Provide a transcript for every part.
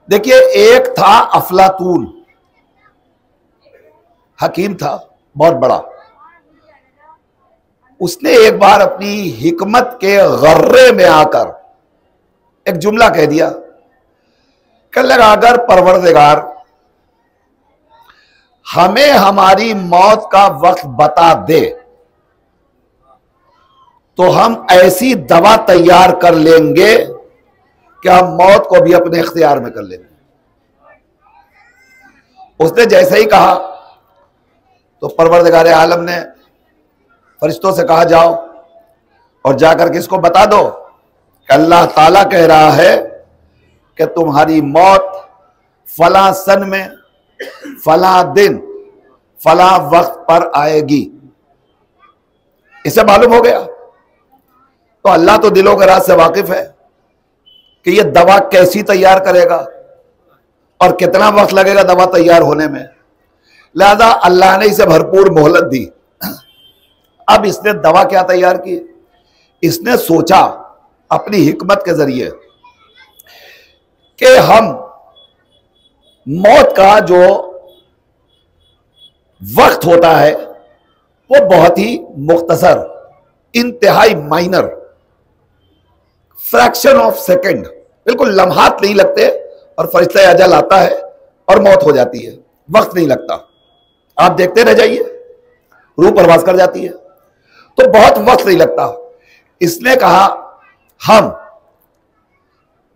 देखिए, एक था अफलातून, हकीम था बहुत बड़ा। उसने एक बार अपनी हिकमत के गर्रे में आकर एक जुमला कह दिया। कहने लगा, अगर परवरदिगार हमें हमारी मौत का वक्त बता दे तो हम ऐसी दवा तैयार कर लेंगे कि हम मौत को भी अपने इख्तियार में कर लेंगे। उसने जैसे ही कहा तो परवरदिगार आलम ने फरिश्तों से कहा, जाओ और जाकर के इसको बता दो कि अल्लाह ताला कह रहा है कि तुम्हारी मौत फला सन में फला दिन फला वक्त पर आएगी। इसे मालूम हो गया। तो अल्लाह तो दिलों के राज से वाकिफ है कि यह दवा कैसी तैयार करेगा और कितना वक्त लगेगा दवा तैयार होने में। लिहाजा अल्लाह ने इसे भरपूर मोहलत दी। अब इसने दवा क्या तैयार की? इसने सोचा अपनी हिकमत के जरिए कि हम मौत का जो वक्त होता है वो बहुत ही मुख्तसर, इंतहाई माइनर, फ्रैक्शन ऑफ सेकंड, बिल्कुल लम्हात नहीं लगते और फरिश्ता अजल आता है और मौत हो जाती है, वक्त नहीं लगता। आप देखते रह जाइए, रूह परवास कर जाती है, तो बहुत वक्त नहीं लगता। इसने कहा, हम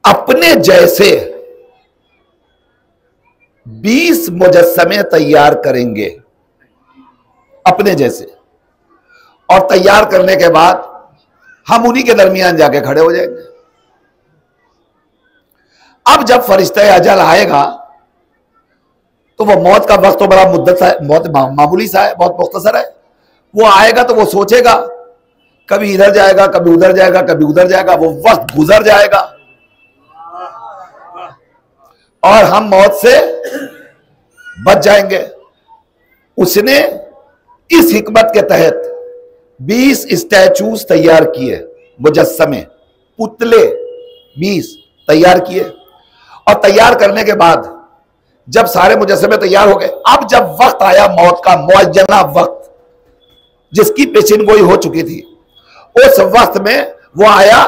अपने जैसे 20 मुजस्समे तैयार करेंगे, अपने जैसे, और तैयार करने के बाद हम उन्हीं के दरमियान जाके खड़े हो जाएंगे। अब जब फरिश्ता अजल आएगा तो वो मौत का वक्त तो बड़ा मुद्दत है, बहुत मामूली सा है, बहुत मुख्तसर है। वो आएगा तो वो सोचेगा, कभी इधर जाएगा, कभी उधर जाएगा, कभी उधर जाएगा, वो वक्त गुजर जाएगा और हम मौत से बच जाएंगे। उसने इस हिकमत के तहत 20 स्टैचूज तैयार किए, मुजस्समे, पुतले 20 तैयार किए। और तैयार करने के बाद जब सारे मुजस्समे तैयार हो गए, अब जब वक्त आया मौत का, मुअज्जना वक्त जिसकी पेशिनगोई हो चुकी थी, उस वक्त में वो आया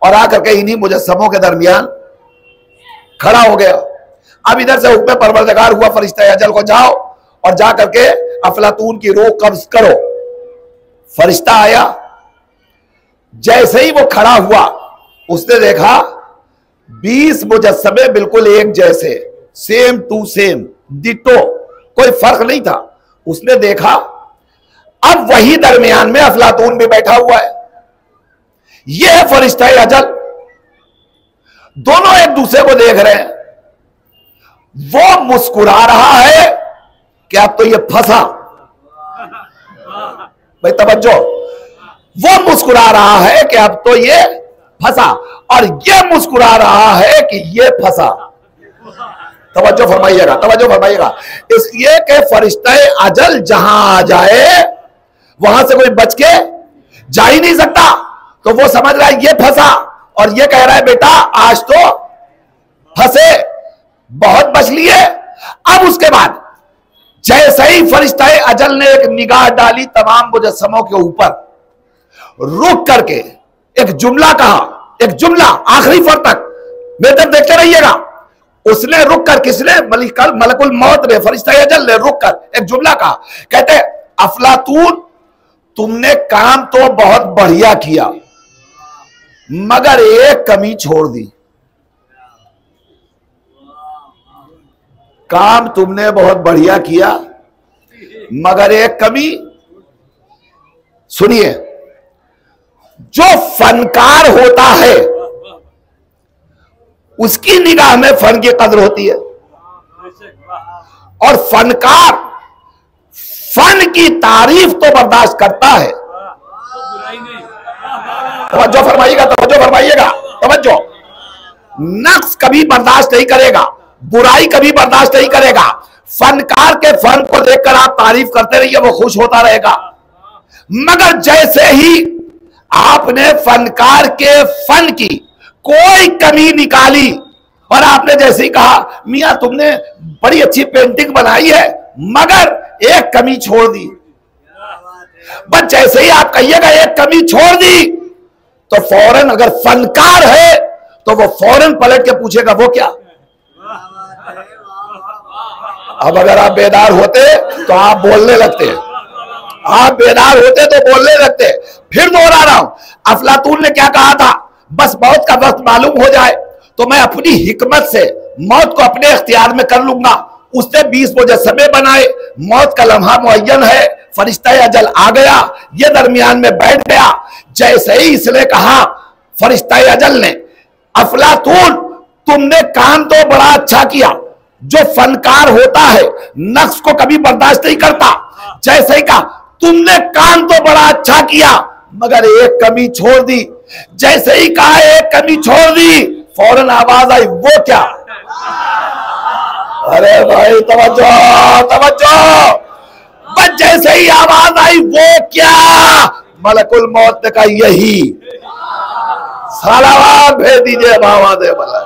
और आकर के इन्हीं मुजस्समों के दरमियान खड़ा हो गया। अब इधर से हुक्म परवरदिगार हुआ फरिश्ता अजल को, जाओ और जाकर के अफलातून की रूह कब्ज करो। फरिश्ता आया, जैसे ही वो खड़ा हुआ उसने देखा 20 मुजस्समे बिल्कुल एक जैसे, सेम टू सेम, डिटो, कोई फर्क नहीं था। उसने देखा अब वही दरमियान में अफलातून भी बैठा हुआ है। यह है फरिश्ता अजल। दोनों एक दूसरे को देख रहे हैं। वो मुस्कुरा रहा है कि अब तो ये फंसा। भाई तवज्जो, वो मुस्कुरा रहा है कि अब तो ये फंसा, और ये मुस्कुरा रहा है कि ये फंसा। तवज्जो फरमाइएगा, तवज्जो फरमाइएगा। इसलिए कि फरिश्ता अजल जहां आ जाए वहां से कोई बच के जा ही नहीं सकता। तो वो समझ रहा है ये फंसा, और ये कह रहा है बेटा आज तो फंसे, बहुत बच लिए। अब उसके बाद जैसे ही फरिश्ता अजल ने एक निगाह डाली तमाम मुजस्समों के ऊपर, रुक करके एक जुमला कहा, एक जुमला आखिरी फर तक, मेरे तरफ देखते रहिएगा। उसने रुक कर, किसने? मलकुल मौत ने, फरिश्ता अजल ने रुक कर एक जुमला कहा। कहते, अफलातून तुमने काम तो बहुत बढ़िया किया मगर एक कमी छोड़ दी। काम तुमने बहुत बढ़िया किया मगर एक कमी, सुनिए, जो फनकार होता है उसकी निगाह में फन की कदर होती है, और फनकार फन की तारीफ तो बर्दाश्त करता है। तवज्जो फरमाइएगा, तवज्जो फरमाइएगा, तवज्जो। नक्स कभी बर्दाश्त नहीं करेगा, बुराई कभी बर्दाश्त नहीं करेगा। फनकार के फन को देखकर आप तारीफ करते रहिए, वो खुश होता रहेगा। मगर जैसे ही आपने फनकार के फन की कोई कमी निकाली, और आपने जैसे ही कहा मियां तुमने बड़ी अच्छी पेंटिंग बनाई है मगर एक कमी छोड़ दी, बस जैसे ही आप कहिएगा एक कमी छोड़ दी तो फौरन, अगर फनकार है तो वो फौरन पलट के पूछेगा वो क्या। अब अगर आप बेदार होते तो आप बोलने लगते, आप बेदार होते तो बोलने लगते। फिर दोहरा रहा हूं, अफलातून ने क्या कहा था, बस मौत का वक्त मालूम हो जाए तो मैं अपनी हिकमत से मौत को अपने इख्तियार में कर लूंगा। उसने 20 मुजस्समे बनाए, मौत का लम्हा मुअय्यन है, फरिश्ता अजल आ गया, ये दरमियान में बैठ गया। जैसे ही इसने कहा फरिश्ता अजल ने, अफलातून तुमने काम तो बड़ा अच्छा किया, जो फनकार होता है नक्स को कभी बर्दाश्त नहीं करता। जैसे ही कहा तुमने काम तो बड़ा अच्छा किया मगर एक कमी छोड़ दी, जैसे ही कहा एक कमी छोड़ दी फौरन आवाज आई वो क्या। अरे भाई तवज्जो तवज्जो, बस जैसे ही आवाज आई वो क्या, मलकुल मौत ने कहा यही, सलावत भेज दीजिए बाबा दे भला।